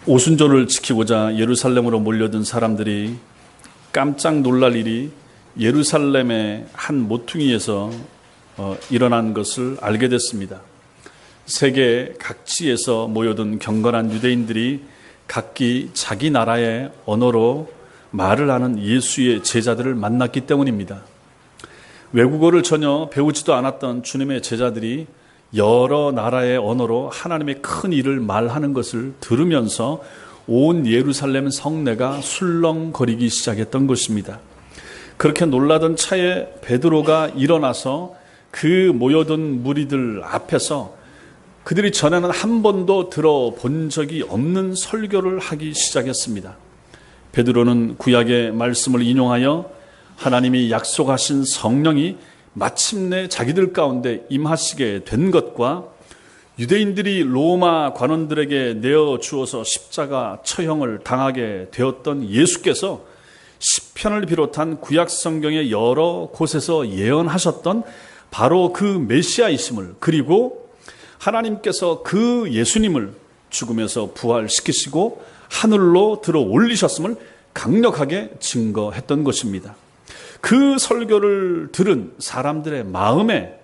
오순절을 지키고자 예루살렘으로 몰려든 사람들이 깜짝 놀랄 일이 예루살렘의 한 모퉁이에서 일어난 것을 알게 됐습니다. 세계 각지에서 모여든 경건한 유대인들이 각기 자기 나라의 언어로 말을 하는 예수의 제자들을 만났기 때문입니다. 외국어를 전혀 배우지도 않았던 주님의 제자들이 여러 나라의 언어로 하나님의 큰 일을 말하는 것을 들으면서 온 예루살렘 성내가 술렁거리기 시작했던 것입니다. 그렇게 놀라던 차에 베드로가 일어나서 그 모여든 무리들 앞에서 그들이 전에는 한 번도 들어본 적이 없는 설교를 하기 시작했습니다. 베드로는 구약의 말씀을 인용하여 하나님이 약속하신 성령이 마침내 자기들 가운데 임하시게 된 것과 유대인들이 로마 관원들에게 내어주어서 십자가 처형을 당하게 되었던 예수께서 시편을 비롯한 구약 성경의 여러 곳에서 예언하셨던 바로 그 메시아이심을, 그리고 하나님께서 그 예수님을 죽음에서 부활시키시고 하늘로 들어 올리셨음을 강력하게 증거했던 것입니다. 그 설교를 들은 사람들의 마음에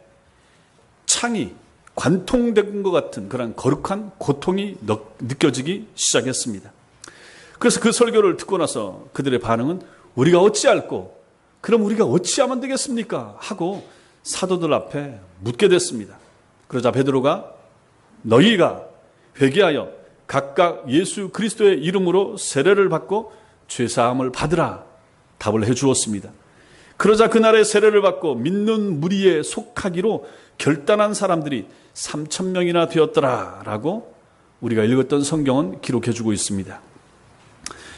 창이 관통된 것 같은 그런 거룩한 고통이 느껴지기 시작했습니다. 그래서 그 설교를 듣고 나서 그들의 반응은 우리가 어찌할꼬? 그럼 우리가 어찌하면 되겠습니까? 하고 사도들 앞에 묻게 됐습니다. 그러자 베드로가 너희가 회개하여 각각 예수 그리스도의 이름으로 세례를 받고 죄사함을 받으라 답을 해 주었습니다. 그러자 그날의 세례를 받고 믿는 무리에 속하기로 결단한 사람들이 3,000명이나 되었더라라고 우리가 읽었던 성경은 기록해 주고 있습니다.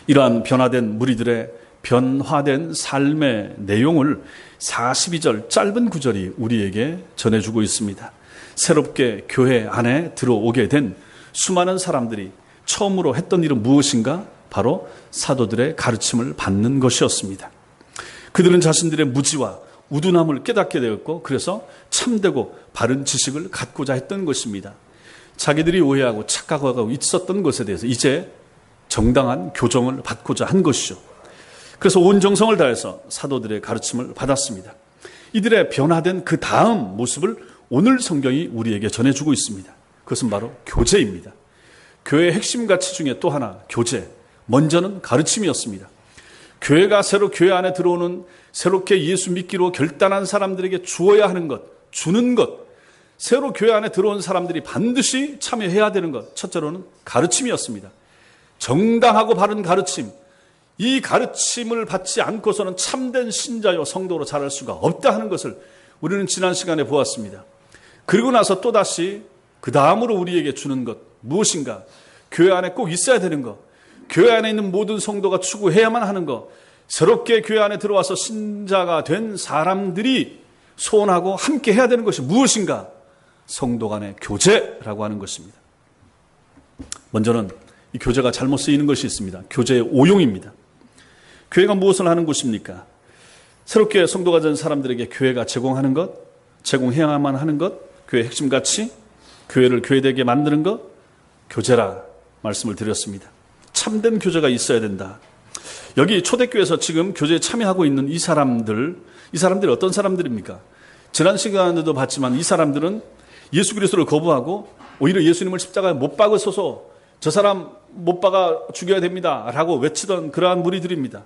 이러한 변화된 무리들의 변화된 삶의 내용을 42절 짧은 구절이 우리에게 전해주고 있습니다. 새롭게 교회 안에 들어오게 된 수많은 사람들이 처음으로 했던 일은 무엇인가? 바로 사도들의 가르침을 받는 것이었습니다. 그들은 자신들의 무지와 우둔함을 깨닫게 되었고, 그래서 참되고 바른 지식을 갖고자 했던 것입니다. 자기들이 오해하고 착각하고 있었던 것에 대해서 이제 정당한 교정을 받고자 한 것이죠. 그래서 온 정성을 다해서 사도들의 가르침을 받았습니다. 이들의 변화된 그 다음 모습을 오늘 성경이 우리에게 전해주고 있습니다. 그것은 바로 교제입니다. 교회의 핵심 가치 중에 또 하나, 교제. 먼저는 가르침이었습니다. 교회가 새로 교회 안에 들어오는, 새롭게 예수 믿기로 결단한 사람들에게 주어야 하는 것, 주는 것, 새로 교회 안에 들어온 사람들이 반드시 참여해야 되는 것, 첫째로는 가르침이었습니다. 정당하고 바른 가르침, 이 가르침을 받지 않고서는 참된 신자요 성도로 자랄 수가 없다 하는 것을 우리는 지난 시간에 보았습니다. 그리고 나서 또다시 그 다음으로 우리에게 주는 것, 무엇인가? 교회 안에 꼭 있어야 되는 것, 교회 안에 있는 모든 성도가 추구해야만 하는 것, 새롭게 교회 안에 들어와서 신자가 된 사람들이 소원하고 함께 해야 되는 것이 무엇인가? 성도 간의 교제라고 하는 것입니다. 먼저는 이 교제가 잘못 쓰이는 것이 있습니다. 교제의 오용입니다. 교회가 무엇을 하는 곳입니까? 새롭게 성도가 된 사람들에게 교회가 제공하는 것, 제공해야만 하는 것, 교회의 핵심 가치, 교회를 교회되게 만드는 것, 교제라 말씀을 드렸습니다. 참된 교제가 있어야 된다. 여기 초대교회에서 지금 교제에 참여하고 있는 이 사람들이 어떤 사람들입니까? 지난 시간에도 봤지만 이 사람들은 예수 그리스도를 거부하고 오히려 예수님을 십자가에 못 박으소서, 저 사람 못 박아 죽여야 됩니다 라고 외치던 그러한 무리들입니다.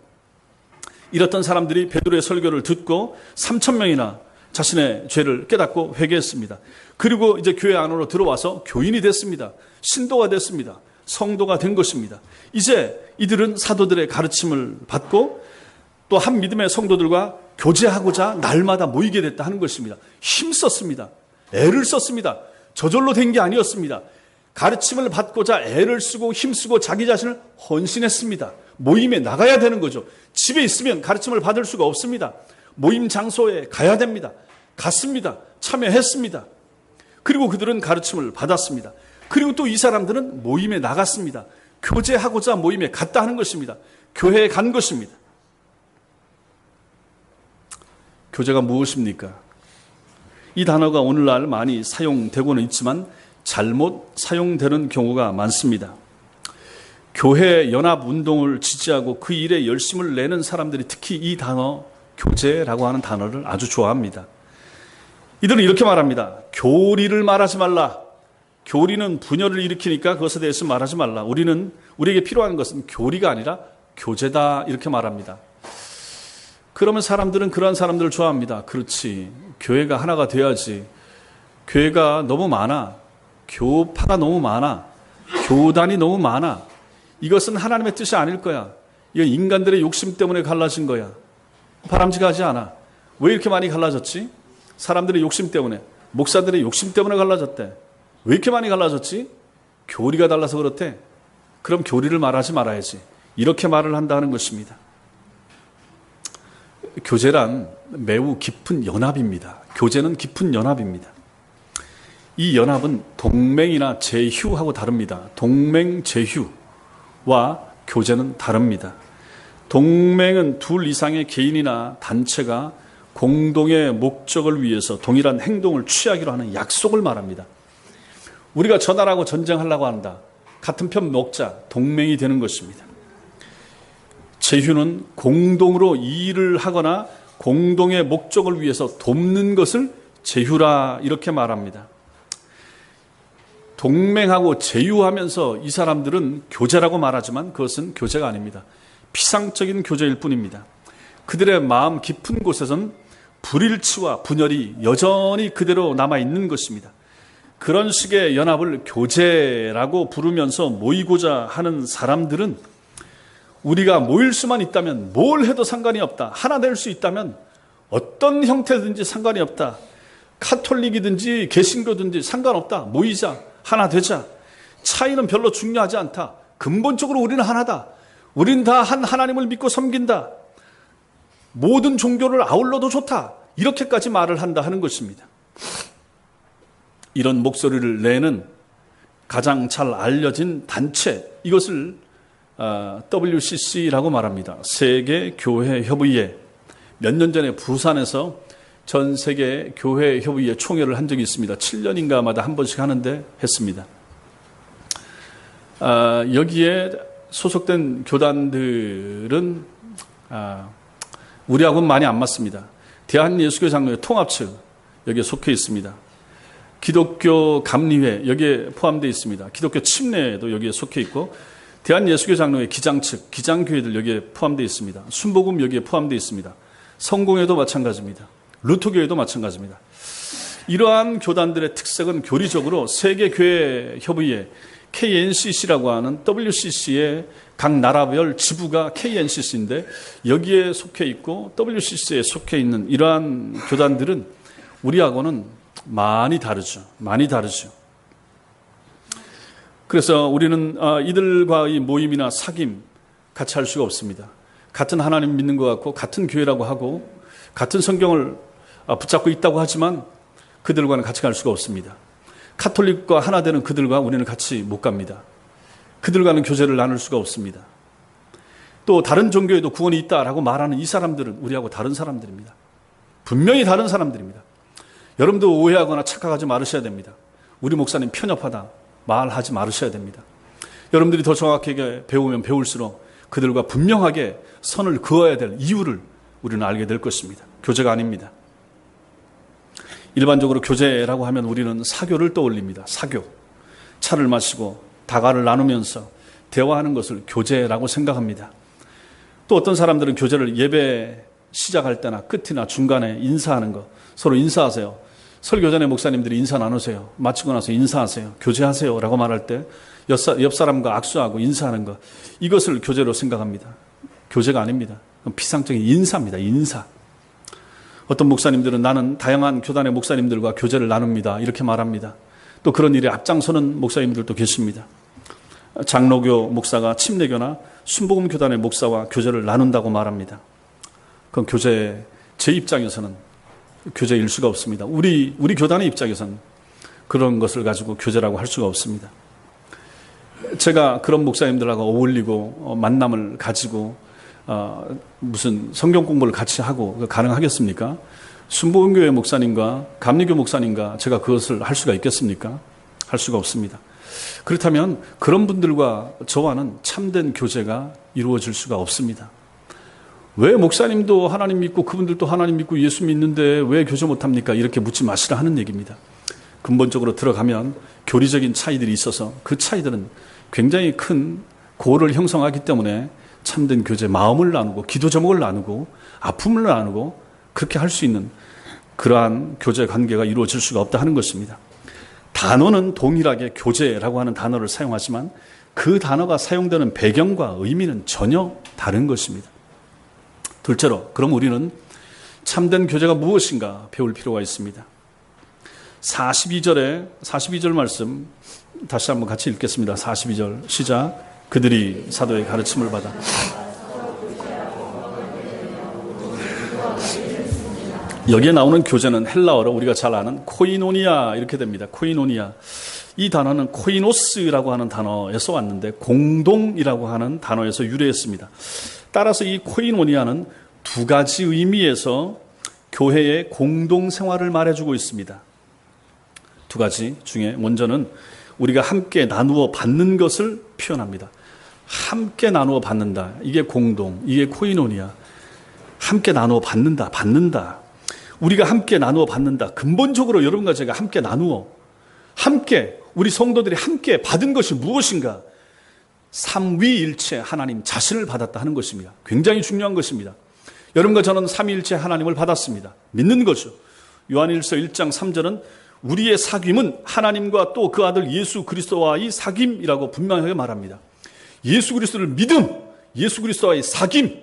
이랬던 사람들이 베드로의 설교를 듣고 3,000명이나 자신의 죄를 깨닫고 회개했습니다. 그리고 이제 교회 안으로 들어와서 교인이 됐습니다. 신도가 됐습니다. 성도가 된 것입니다. 이제 이들은 사도들의 가르침을 받고 또 한 믿음의 성도들과 교제하고자 날마다 모이게 됐다 하는 것입니다. 힘썼습니다. 애를 썼습니다. 저절로 된 게 아니었습니다. 가르침을 받고자 애를 쓰고 힘쓰고 자기 자신을 헌신했습니다. 모임에 나가야 되는 거죠. 집에 있으면 가르침을 받을 수가 없습니다. 모임 장소에 가야 됩니다. 갔습니다. 참여했습니다. 그리고 그들은 가르침을 받았습니다. 그리고 또 이 사람들은 모임에 나갔습니다. 교제하고자 모임에 갔다 하는 것입니다. 교회에 간 것입니다. 교제가 무엇입니까? 이 단어가 오늘날 많이 사용되고는 있지만 잘못 사용되는 경우가 많습니다. 교회 연합 운동을 지지하고 그 일에 열심을 내는 사람들이 특히 이 단어 교제라고 하는 단어를 아주 좋아합니다. 이들은 이렇게 말합니다. 교리를 말하지 말라. 교리는 분열을 일으키니까 그것에 대해서 말하지 말라. 우리에게 필요한 것은 교리가 아니라 교제다. 이렇게 말합니다. 그러면 사람들은 그러한 사람들을 좋아합니다. 그렇지. 교회가 하나가 돼야지. 교회가 너무 많아. 교파가 너무 많아. 교단이 너무 많아. 이것은 하나님의 뜻이 아닐 거야. 이건 인간들의 욕심 때문에 갈라진 거야. 바람직하지 않아. 왜 이렇게 많이 갈라졌지? 사람들의 욕심 때문에, 목사들의 욕심 때문에 갈라졌대. 왜 이렇게 많이 갈라졌지? 교리가 달라서 그렇대. 그럼 교리를 말하지 말아야지. 이렇게 말을 한다는 것입니다. 교제란 매우 깊은 연합입니다. 교제는 깊은 연합입니다. 이 연합은 동맹이나 제휴하고 다릅니다. 동맹, 제휴와 교제는 다릅니다. 동맹은 둘 이상의 개인이나 단체가 공동의 목적을 위해서 동일한 행동을 취하기로 하는 약속을 말합니다. 우리가 저 나라하고 전쟁하려고 한다. 같은 편 먹자. 동맹이 되는 것입니다. 제휴는 공동으로 일을 하거나 공동의 목적을 위해서 돕는 것을 제휴라 이렇게 말합니다. 동맹하고 제휴하면서 이 사람들은 교제라고 말하지만 그것은 교제가 아닙니다. 피상적인 교제일 뿐입니다. 그들의 마음 깊은 곳에서는 불일치와 분열이 여전히 그대로 남아있는 것입니다. 그런 식의 연합을 교제라고 부르면서 모이고자 하는 사람들은 우리가 모일 수만 있다면 뭘 해도 상관이 없다. 하나 될 수 있다면 어떤 형태든지 상관이 없다. 카톨릭이든지 개신교든지 상관없다. 모이자. 하나 되자. 차이는 별로 중요하지 않다. 근본적으로 우리는 하나다. 우린 다 한 하나님을 믿고 섬긴다. 모든 종교를 아울러도 좋다. 이렇게까지 말을 한다 하는 것입니다. 이런 목소리를 내는 가장 잘 알려진 단체, 이것을 WCC라고 말합니다. 세계교회협의회. 몇 년 전에 부산에서 전 세계 교회협의회 총회를 한 적이 있습니다. 7년인가마다 한 번씩 하는데 했습니다. 여기에 소속된 교단들은 우리하고는 많이 안 맞습니다. 대한예수교 장로회 통합측 여기에 속해 있습니다. 기독교 감리회 여기에 포함되어 있습니다. 기독교 침례도 여기에 속해 있고 대한예수교 장로회 기장측, 기장교회들 여기에 포함되어 있습니다. 순복음 여기에 포함되어 있습니다. 성공회도 마찬가지입니다. 루터교회도 마찬가지입니다. 이러한 교단들의 특색은 교리적으로 세계교회협의회 KNCC라고 하는 WCC의 각 나라별 지부가 KNCC인데 여기에 속해 있고 WCC에 속해 있는 이러한 교단들은 우리하고는 많이 다르죠. 많이 다르죠. 그래서 우리는 이들과의 모임이나 사귐 같이 할 수가 없습니다. 같은 하나님 믿는 것 같고 같은 교회라고 하고 같은 성경을 붙잡고 있다고 하지만 그들과는 같이 갈 수가 없습니다. 카톨릭과 하나 되는 그들과 우리는 같이 못 갑니다. 그들과는 교제를 나눌 수가 없습니다. 또 다른 종교에도 구원이 있다라고 말하는 이 사람들은 우리하고 다른 사람들입니다. 분명히 다른 사람들입니다. 여러분도 오해하거나 착각하지 말으셔야 됩니다. 우리 목사님 편협하다 말하지 말으셔야 됩니다. 여러분들이 더 정확하게 배우면 배울수록 그들과 분명하게 선을 그어야 될 이유를 우리는 알게 될 것입니다. 교제가 아닙니다. 일반적으로 교제라고 하면 우리는 사교를 떠올립니다. 사교. 차를 마시고 다과를 나누면서 대화하는 것을 교제라고 생각합니다. 또 어떤 사람들은 교제를 예배 시작할 때나 끝이나 중간에 인사하는 것, 서로 인사하세요. 설교 전에 목사님들이 인사 나누세요. 마치고 나서 인사하세요. 교제하세요 라고 말할 때 옆 사람과 악수하고 인사하는 것, 이것을 교제로 생각합니다. 교제가 아닙니다. 피상적인 인사입니다. 인사. 어떤 목사님들은 나는 다양한 교단의 목사님들과 교제를 나눕니다. 이렇게 말합니다. 또 그런 일에 앞장서는 목사님들도 계십니다. 장로교 목사가 침례교나 순복음 교단의 목사와 교제를 나눈다고 말합니다. 그건 교제, 제 입장에서는 교제일 수가 없습니다. 우리 교단의 입장에서는 그런 것을 가지고 교제라고 할 수가 없습니다. 제가 그런 목사님들하고 어울리고 만남을 가지고 무슨 성경 공부를 같이 하고 가능하겠습니까? 순복음교회 목사님과 감리교 목사님과 제가 그것을 할 수가 있겠습니까? 할 수가 없습니다. 그렇다면 그런 분들과 저와는 참된 교제가 이루어질 수가 없습니다. 왜 목사님도 하나님 믿고 그분들도 하나님 믿고 예수 믿는데 왜 교제 못합니까? 이렇게 묻지 마시라 하는 얘기입니다. 근본적으로 들어가면 교리적인 차이들이 있어서 그 차이들은 굉장히 큰 고를 형성하기 때문에 참된 교제, 마음을 나누고 기도 제목을 나누고 아픔을 나누고 그렇게 할 수 있는 그러한 교제 관계가 이루어질 수가 없다 하는 것입니다. 단어는 동일하게 교제라고 하는 단어를 사용하지만 그 단어가 사용되는 배경과 의미는 전혀 다른 것입니다. 둘째로, 그럼 우리는 참된 교제가 무엇인가 배울 필요가 있습니다. 42절 말씀 다시 한번 같이 읽겠습니다. 42절 시작. 그들이 사도의 가르침을 받아 여기에 나오는 교제는 헬라어로 우리가 잘 아는 코이노니아 이렇게 됩니다. 코이노니아. 이 단어는 코이노스라고 하는 단어에서 왔는데 공동이라고 하는 단어에서 유래했습니다. 따라서 이 코이노니아는 두 가지 의미에서 교회의 공동생활을 말해주고 있습니다. 두 가지 중에 먼저는 우리가 함께 나누어 받는 것을 표현합니다. 함께 나누어 받는다. 이게 공동, 이게 코이노니아. 함께 나누어 받는다. 우리가 함께 나누어 받는다. 근본적으로 여러분과 제가 함께 나누어, 함께 우리 성도들이 함께 받은 것이 무엇인가? 삼위일체 하나님 자신을 받았다 하는 것입니다. 굉장히 중요한 것입니다. 여러분과 저는 삼위일체 하나님을 받았습니다. 믿는 거죠. 요한일서 1장 3절은 우리의 사귐은 하나님과 또 그 아들 예수 그리스도와의 사귐이라고 분명하게 말합니다. 예수 그리스도를 믿음, 예수 그리스도와의 사귐,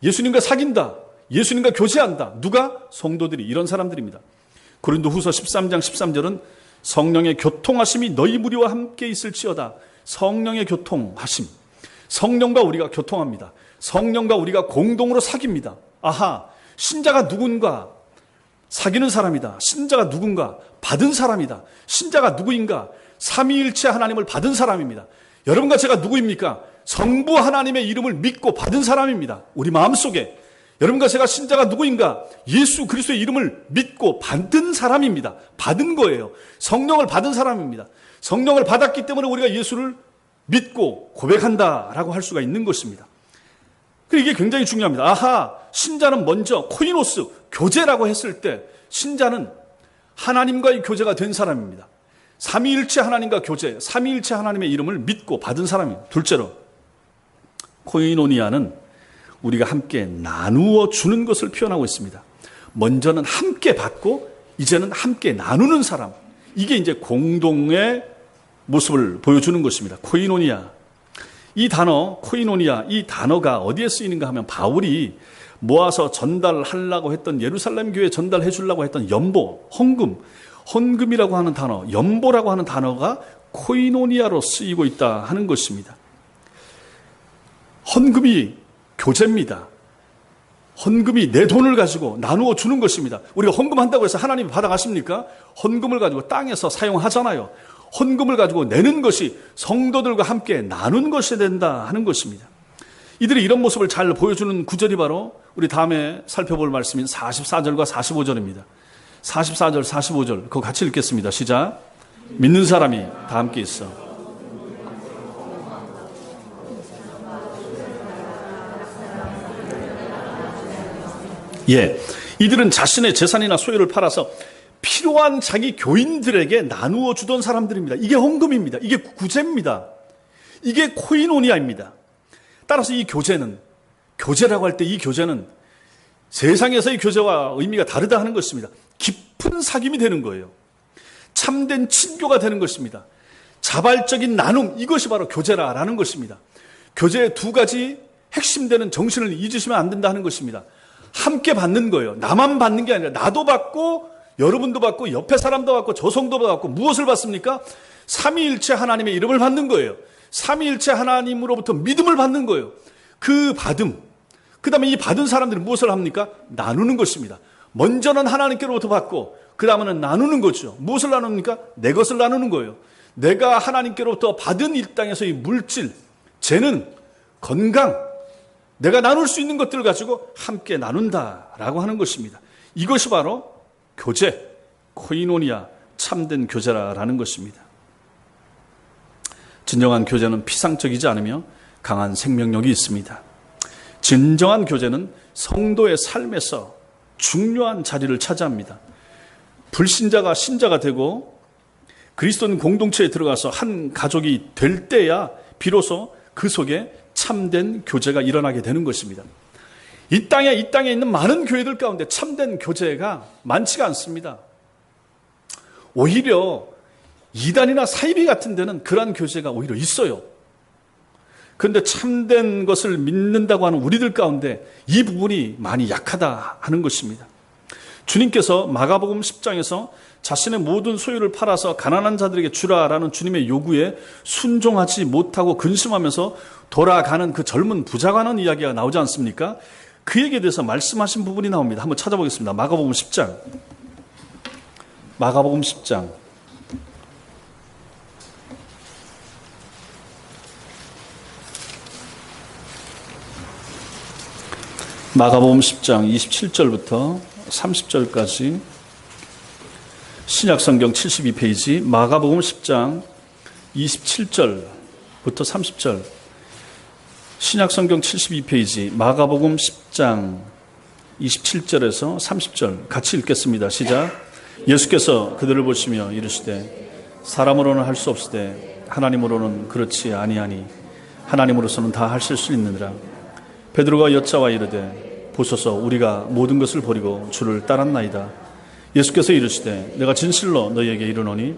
예수님과 사귄다, 예수님과 교제한다. 누가? 성도들이, 이런 사람들입니다. 고린도후서 13장 13절은 성령의 교통하심이 너희 무리와 함께 있을지어다. 성령의 교통하심, 성령과 우리가 교통합니다. 성령과 우리가 공동으로 사귑니다. 아하, 신자가 누군가? 사귀는 사람이다. 신자가 누군가? 받은 사람이다. 신자가 누구인가? 삼위일체 하나님을 받은 사람입니다. 여러분과 제가 누구입니까? 성부 하나님의 이름을 믿고 받은 사람입니다. 우리 마음속에. 여러분과 제가 신자가 누구인가? 예수 그리스도의 이름을 믿고 받은 사람입니다. 받은 거예요. 성령을 받은 사람입니다. 성령을 받았기 때문에 우리가 예수를 믿고 고백한다라고 할 수가 있는 것입니다. 그리고 이게 굉장히 중요합니다. 아하, 신자는 먼저 코이노스, 교제라고 했을 때 신자는 하나님과의 교제가 된 사람입니다. 삼위일체 하나님과 교제, 삼위일체 하나님의 이름을 믿고 받은 사람입니다. 둘째로, 코이노니아는 우리가 함께 나누어 주는 것을 표현하고 있습니다. 먼저는 함께 받고 이제는 함께 나누는 사람. 이게 이제 공동의 모습을 보여주는 것입니다. 코이노니아. 이 단어, 코이노니아, 이 단어가 어디에 쓰이는가 하면 바울이 모아서 전달하려고 했던 예루살렘 교회에 전달해 주려고 했던 연보, 헌금이라고 하는 단어, 연보라고 하는 단어가 코이노니아로 쓰이고 있다 하는 것입니다. 헌금이 교제입니다. 헌금이 내 돈을 가지고 나누어 주는 것입니다. 우리가 헌금한다고 해서 하나님이 받아가십니까? 헌금을 가지고 땅에서 사용하잖아요. 헌금을 가지고 내는 것이 성도들과 함께 나눈 것이 된다 하는 것입니다. 이들이 이런 모습을 잘 보여주는 구절이 바로 우리 다음에 살펴볼 말씀인 44절과 45절입니다. 44절, 45절 그거 같이 읽겠습니다. 시작. 믿는 사람이 다 함께 있어. 예, 이들은 자신의 재산이나 소유를 팔아서 필요한 자기 교인들에게 나누어 주던 사람들입니다. 이게 헌금입니다. 이게 구제입니다. 이게 코이노니아입니다. 따라서 이 교제는, 교제라고 할 때 이 교제는 세상에서의 교제와 의미가 다르다 하는 것입니다. 깊은 사귐이 되는 거예요. 참된 친교가 되는 것입니다. 자발적인 나눔, 이것이 바로 교제라는 것입니다. 교제의 두 가지 핵심되는 정신을 잊으시면 안 된다 하는 것입니다. 함께 받는 거예요. 나만 받는 게 아니라 나도 받고 여러분도 받고 옆에 사람도 받고 저 성도도 받고 무엇을 받습니까? 삼위일체 하나님의 이름을 받는 거예요. 삼위일체 하나님으로부터 믿음을 받는 거예요. 그 받음, 그 다음에 이 받은 사람들이 무엇을 합니까? 나누는 것입니다. 먼저는 하나님께로부터 받고 그 다음에는 나누는 거죠. 무엇을 나눕니까? 내 것을 나누는 거예요. 내가 하나님께로부터 받은 이 땅에서의 물질, 재능, 건강, 내가 나눌 수 있는 것들을 가지고 함께 나눈다라고 하는 것입니다. 이것이 바로 교제, 코이노니아, 참된 교제라는 것입니다. 진정한 교제는 피상적이지 않으며 강한 생명력이 있습니다. 진정한 교제는 성도의 삶에서 중요한 자리를 차지합니다. 불신자가 신자가 되고 그리스도인 공동체에 들어가서 한 가족이 될 때야 비로소 그 속에 참된 교제가 일어나게 되는 것입니다. 이 땅에 있는 많은 교회들 가운데 참된 교제가 많지가 않습니다. 오히려 이단이나 사이비 같은 데는 그러한 교제가 오히려 있어요. 그런데 참된 것을 믿는다고 하는 우리들 가운데 이 부분이 많이 약하다 하는 것입니다. 주님께서 마가복음 10장에서 자신의 모든 소유를 팔아서 가난한 자들에게 주라라는 주님의 요구에 순종하지 못하고 근심하면서 돌아가는 그 젊은 부자가 하는 이야기가 나오지 않습니까? 그 얘기에 대해서 말씀하신 부분이 나옵니다. 한번 찾아보겠습니다. 마가복음 10장. 마가복음 10장. 마가복음 10장 27절부터 30절까지 신약성경 72페이지 마가복음 10장 27절부터 30절 신약성경 72페이지 마가복음 10장 27절에서 30절 같이 읽겠습니다. 시작. 예수께서 그들을 보시며 이르시되 사람으로는 할 수 없으되 하나님으로는 그렇지 아니하니 하나님으로서는 다 하실 수 있느니라. 베드로가 여짜와 이르되 보소서 우리가 모든 것을 버리고 주를 따랐나이다. 예수께서 이르시되 내가 진실로 너희에게 이르노니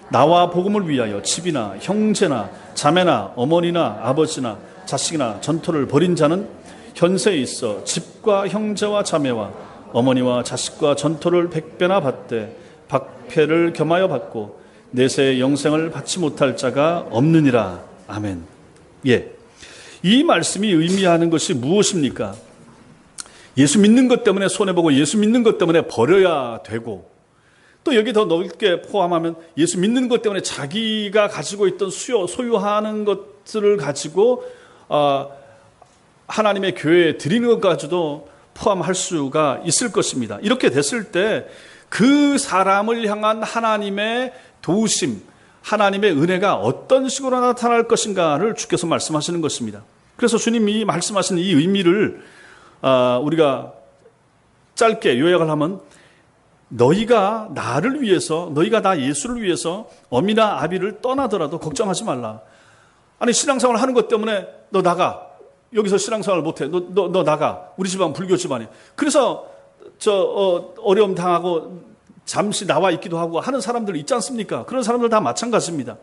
나와 복음을 위하여 집이나 형제나 자매나 어머니나 아버지나 자식이나 전토를 벌인 자는 현세에 있어 집과 형제와 자매와 어머니와 자식과 전토를 100배나 받되 박패를 겸하여 받고 내세의 영생을 받지 못할 자가 없느니라. 아멘. 예. 이 말씀이 의미하는 것이 무엇입니까? 예수 믿는 것 때문에 손해보고 예수 믿는 것 때문에 버려야 되고 또 여기 더 넓게 포함하면 예수 믿는 것 때문에 자기가 가지고 있던 소유하는 것들을 가지고 하나님의 교회에 드리는 것까지도 포함할 수가 있을 것입니다. 이렇게 됐을 때 그 사람을 향한 하나님의 도우심, 하나님의 은혜가 어떤 식으로 나타날 것인가를 주께서 말씀하시는 것입니다. 그래서 주님이 말씀하신 이 의미를 우리가 짧게 요약을 하면 너희가 나를 위해서, 너희가 나 예수를 위해서 어미나 아비를 떠나더라도 걱정하지 말라. 아니 신앙생활 하는 것 때문에 너 나가. 여기서 신앙생활 못해. 너 나가. 우리 집안 불교 집안이. 그래서 어려움 당하고 잠시 나와 있기도 하고 하는 사람들 있지 않습니까? 그런 사람들 다 마찬가지입니다.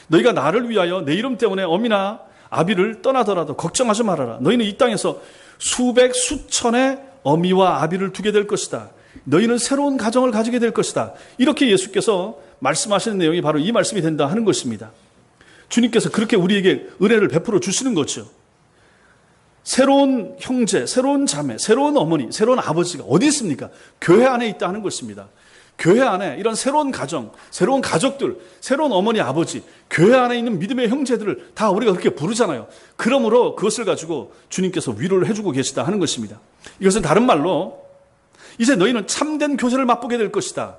너희가 나를 위하여 내 이름 때문에 어미나 아비를 떠나더라도 걱정하지 말아라. 너희는 이 땅에서 수백 수천의 어미와 아비를 두게 될 것이다. 너희는 새로운 가정을 가지게 될 것이다. 이렇게 예수께서 말씀하시는 내용이 바로 이 말씀이 된다 하는 것입니다. 주님께서 그렇게 우리에게 은혜를 베풀어 주시는 거죠. 새로운 형제, 새로운 자매, 새로운 어머니, 새로운 아버지가 어디 있습니까? 교회 안에 있다 하는 것입니다. 교회 안에 이런 새로운 가정, 새로운 가족들, 새로운 어머니, 아버지, 교회 안에 있는 믿음의 형제들을 다 우리가 그렇게 부르잖아요. 그러므로 그것을 가지고 주님께서 위로를 해주고 계시다 하는 것입니다. 이것은 다른 말로 이제 너희는 참된 교제를 맛보게 될 것이다.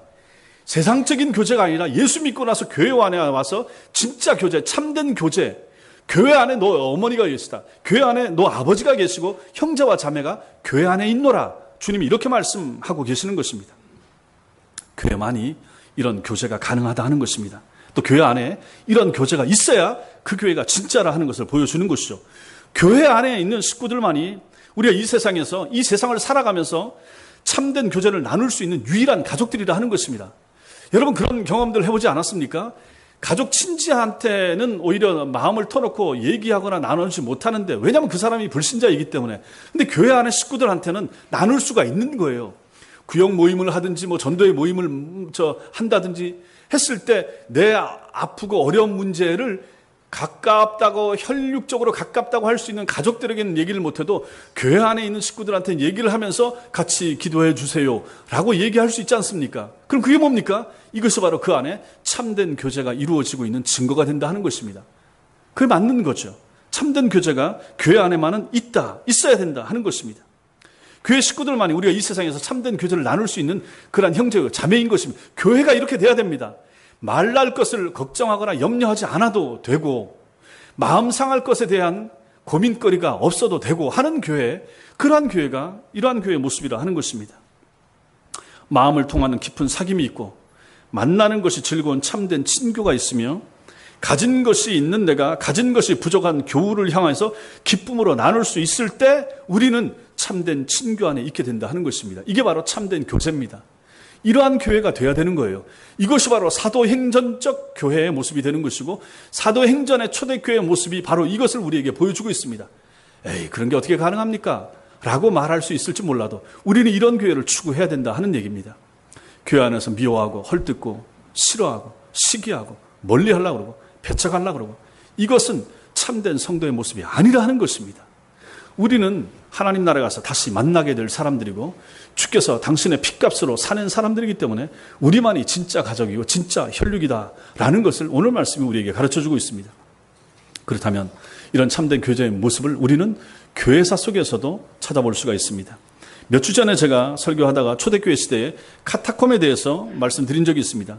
세상적인 교제가 아니라 예수 믿고 나서 교회 안에 와서 진짜 교제, 참된 교제, 교회 안에 너 어머니가 계시다. 교회 안에 너 아버지가 계시고 형제와 자매가 교회 안에 있노라. 주님이 이렇게 말씀하고 계시는 것입니다. 교회만이 이런 교제가 가능하다 하는 것입니다. 또 교회 안에 이런 교제가 있어야 그 교회가 진짜라 하는 것을 보여주는 것이죠. 교회 안에 있는 식구들만이 우리가 이 세상에서 이 세상을 살아가면서 참된 교제를 나눌 수 있는 유일한 가족들이라 하는 것입니다. 여러분 그런 경험들 해보지 않았습니까? 가족 친지한테는 오히려 마음을 터놓고 얘기하거나 나누지 못하는데 왜냐하면 그 사람이 불신자이기 때문에. 근데 교회 안에 식구들한테는 나눌 수가 있는 거예요. 구역 모임을 하든지 전도의 모임을 한다든지 했을 때 내 아프고 어려운 문제를 가깝다고 혈육적으로 가깝다고 할 수 있는 가족들에게는 얘기를 못해도 교회 안에 있는 식구들한테는 얘기를 하면서 같이 기도해 주세요 라고 얘기할 수 있지 않습니까? 그럼 그게 뭡니까? 이것이 바로 그 안에 참된 교제가 이루어지고 있는 증거가 된다 하는 것입니다. 그게 맞는 거죠. 참된 교제가 교회 안에만은 있어야 된다 하는 것입니다. 교회 식구들만이 우리가 이 세상에서 참된 교제를 나눌 수 있는 그러한 형제, 자매인 것입니다. 교회가 이렇게 돼야 됩니다. 말날 것을 걱정하거나 염려하지 않아도 되고 마음 상할 것에 대한 고민거리가 없어도 되고 하는 교회, 그러한 교회가 이러한 교회의 모습이라 하는 것입니다. 마음을 통하는 깊은 사귐이 있고 만나는 것이 즐거운 참된 친교가 있으며 가진 것이 있는 내가 가진 것이 부족한 교우를 향해서 기쁨으로 나눌 수 있을 때 우리는 참된 친교 안에 있게 된다 하는 것입니다. 이게 바로 참된 교제입니다. 이러한 교회가 돼야 되는 거예요. 이것이 바로 사도행전적 교회의 모습이 되는 것이고 사도행전의 초대교회의 모습이 바로 이것을 우리에게 보여주고 있습니다. 에이, 그런 게 어떻게 가능합니까? 라고 말할 수 있을지 몰라도 우리는 이런 교회를 추구해야 된다 하는 얘기입니다. 교회 안에서 미워하고 헐뜯고 싫어하고 시기하고 멀리하려고 그러고 배척하려고 그러고 이것은 참된 성도의 모습이 아니라 하는 것입니다. 우리는 하나님 나라에 가서 다시 만나게 될 사람들이고 주께서 당신의 핏값으로 사는 사람들이기 때문에 우리만이 진짜 가족이고 진짜 혈육이다라는 것을 오늘 말씀이 우리에게 가르쳐주고 있습니다. 그렇다면 이런 참된 교제의 모습을 우리는 교회사 속에서도 찾아볼 수가 있습니다. 몇 주 전에 제가 설교하다가 초대교회 시대에 카타콤에 대해서 말씀드린 적이 있습니다.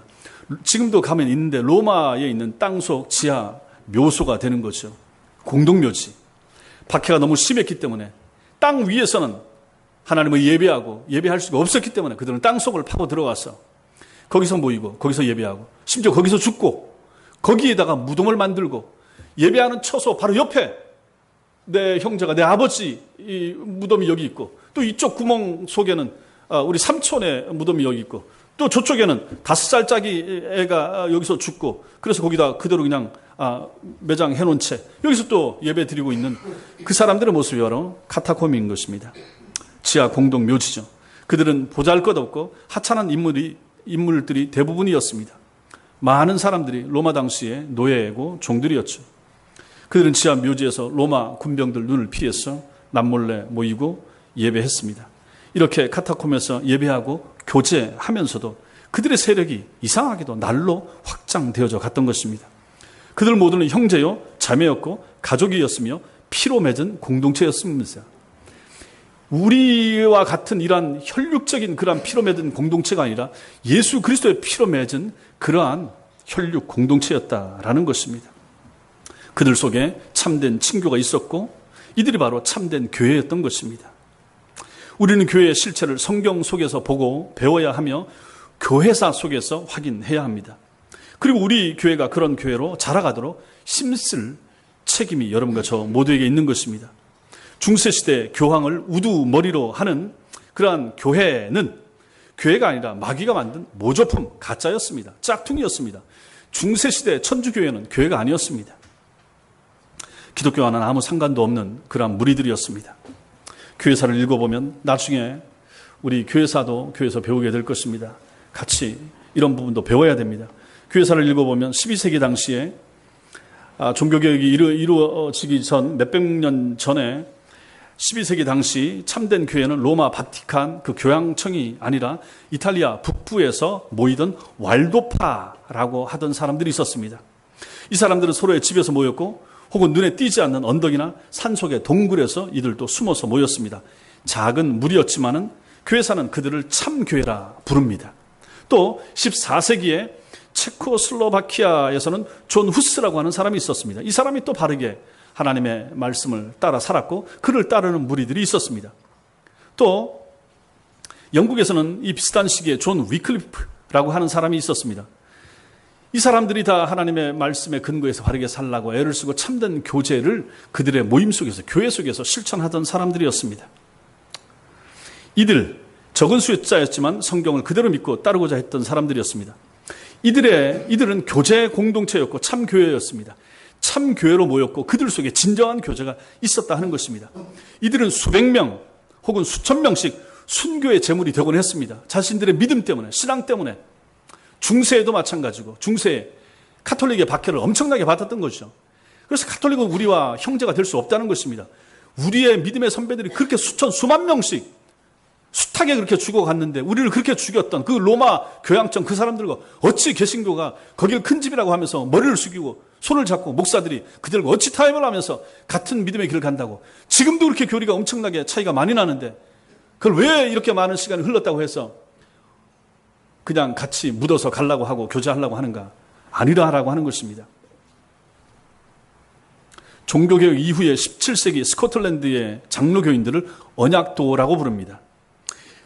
지금도 가면 있는데 로마에 있는 땅속 지하 묘소가 되는 거죠. 공동묘지. 박해가 너무 심했기 때문에 땅 위에서는 하나님을 예배하고 예배할 수가 없었기 때문에 그들은 땅속을 파고 들어가서 거기서 모이고 거기서 예배하고 심지어 거기서 죽고 거기에다가 무덤을 만들고 예배하는 처소 바로 옆에 내 형제가 내 아버지 이 무덤이 여기 있고 또 이쪽 구멍 속에는 우리 삼촌의 무덤이 여기 있고 또 저쪽에는 5살짜리 애가 여기서 죽고 그래서 거기다 그대로 그냥 매장해 놓은 채 여기서 또 예배 드리고 있는 그 사람들의 모습이 바로 카타콤인 것입니다. 지하 공동 묘지죠. 그들은 보잘것없고 하찮은 인물들이 대부분이었습니다. 많은 사람들이 로마 당시의 노예고 종들이었죠. 그들은 지하 묘지에서 로마 군병들 눈을 피해서 남몰래 모이고 예배했습니다. 이렇게 카타콤에서 예배하고 교제하면서도 그들의 세력이 이상하게도 날로 확장되어져 갔던 것입니다. 그들 모두는 형제요, 자매였고 가족이었으며 피로 맺은 공동체였습니다. 우리와 같은 이러한 혈육적인 그러한 피로 맺은 공동체가 아니라 예수 그리스도의 피로 맺은 그러한 혈육 공동체였다라는 것입니다. 그들 속에 참된 친교가 있었고 이들이 바로 참된 교회였던 것입니다. 우리는 교회의 실체를 성경 속에서 보고 배워야 하며 교회사 속에서 확인해야 합니다. 그리고 우리 교회가 그런 교회로 자라가도록 힘쓸 책임이 여러분과 저 모두에게 있는 것입니다. 중세시대 교황을 우두머리로 하는 그러한 교회는 교회가 아니라 마귀가 만든 모조품, 가짜였습니다. 짝퉁이었습니다. 중세시대 천주교회는 교회가 아니었습니다. 기독교와는 아무 상관도 없는 그러한 무리들이었습니다. 교회사를 읽어보면 나중에 우리 교회사도 교회에서 배우게 될 것입니다. 같이 이런 부분도 배워야 됩니다. 교회사를 읽어보면 12세기 당시에 종교개혁이 이루어지기 전 몇백 년 전에 12세기 당시 참된 교회는 로마 바티칸 그 교황청이 아니라 이탈리아 북부에서 모이던 왈도파라고 하던 사람들이 있었습니다. 이 사람들은 서로의 집에서 모였고 혹은 눈에 띄지 않는 언덕이나 산속의 동굴에서 이들도 숨어서 모였습니다. 작은 무리였지만은 교회사는 그들을 참교회라 부릅니다. 또 14세기에 체코슬로바키아에서는 존 후스라고 하는 사람이 있었습니다. 이 사람이 또 바르게 하나님의 말씀을 따라 살았고 그를 따르는 무리들이 있었습니다. 또 영국에서는 이 비슷한 시기에 존 위클리프라고 하는 사람이 있었습니다. 이 사람들이 다 하나님의 말씀에 근거해서 바르게 살라고 애를 쓰고 참된 교제를 그들의 모임 속에서 교회 속에서 실천하던 사람들이었습니다. 이들 적은 숫자였지만 성경을 그대로 믿고 따르고자 했던 사람들이었습니다. 이들은 교제 공동체였고 참교회였습니다. 참교회로 모였고 그들 속에 진정한 교제가 있었다 하는 것입니다. 이들은 수백 명 혹은 수천 명씩 순교의 제물이 되곤 했습니다. 자신들의 믿음 때문에, 신앙 때문에. 중세에도 마찬가지고 중세에 카톨릭의 박해를 엄청나게 받았던 것이죠. 그래서 카톨릭은 우리와 형제가 될 수 없다는 것입니다. 우리의 믿음의 선배들이 그렇게 수만 명씩 숱하게 그렇게 죽어갔는데 우리를 그렇게 죽였던 그 로마 교황청 그 사람들과 어찌 개신교가 거기를 큰 집이라고 하면서 머리를 숙이고 손을 잡고 목사들이 그들과 어찌 타협을 하면서 같은 믿음의 길을 간다고. 지금도 그렇게 교리가 엄청나게 차이가 많이 나는데 그걸 왜 이렇게 많은 시간이 흘렀다고 해서 그냥 같이 묻어서 가려고 하고 교제하려고 하는가? 아니라라고 하는 것입니다. 종교개혁 이후에 17세기 스코틀랜드의 장로교인들을 언약도라고 부릅니다.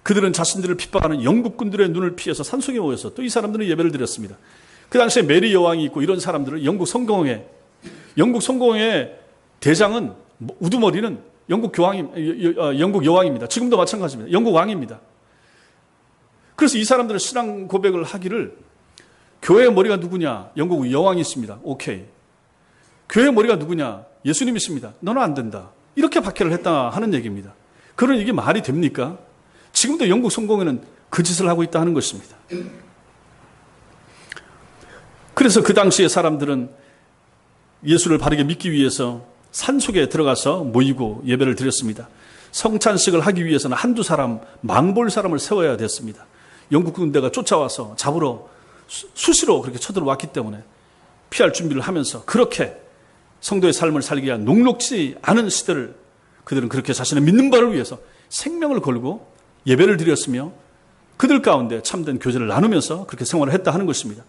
그들은 자신들을 핍박하는 영국군들의 눈을 피해서 산속에 모여서 또 이 사람들은 예배를 드렸습니다. 그 당시에 메리 여왕이 있고 이런 사람들을 영국 성공회 대장은 우두머리는 영국 여왕입니다. 지금도 마찬가지입니다. 영국 왕입니다. 그래서 이 사람들은 신앙 고백을 하기를 교회의 머리가 누구냐? 영국 여왕이 있습니다. 오케이. 교회의 머리가 누구냐? 예수님이십니다. 너는 안 된다. 이렇게 박해를 했다 하는 얘기입니다. 그러니 이게 말이 됩니까? 지금도 영국 성공회는 그 짓을 하고 있다 하는 것입니다. 그래서 그 당시에 사람들은 예수를 바르게 믿기 위해서 산속에 들어가서 모이고 예배를 드렸습니다. 성찬식을 하기 위해서는 한두 사람, 망볼 사람을 세워야 됐습니다. 영국 군대가 쫓아와서 잡으러 수시로 그렇게 쳐들어왔기 때문에 피할 준비를 하면서 그렇게 성도의 삶을 살기 위한 녹록지 않은 시대를 그들은 그렇게 자신의 믿는 바를 위해서 생명을 걸고 예배를 드렸으며 그들 가운데 참된 교제를 나누면서 그렇게 생활을 했다 하는 것입니다.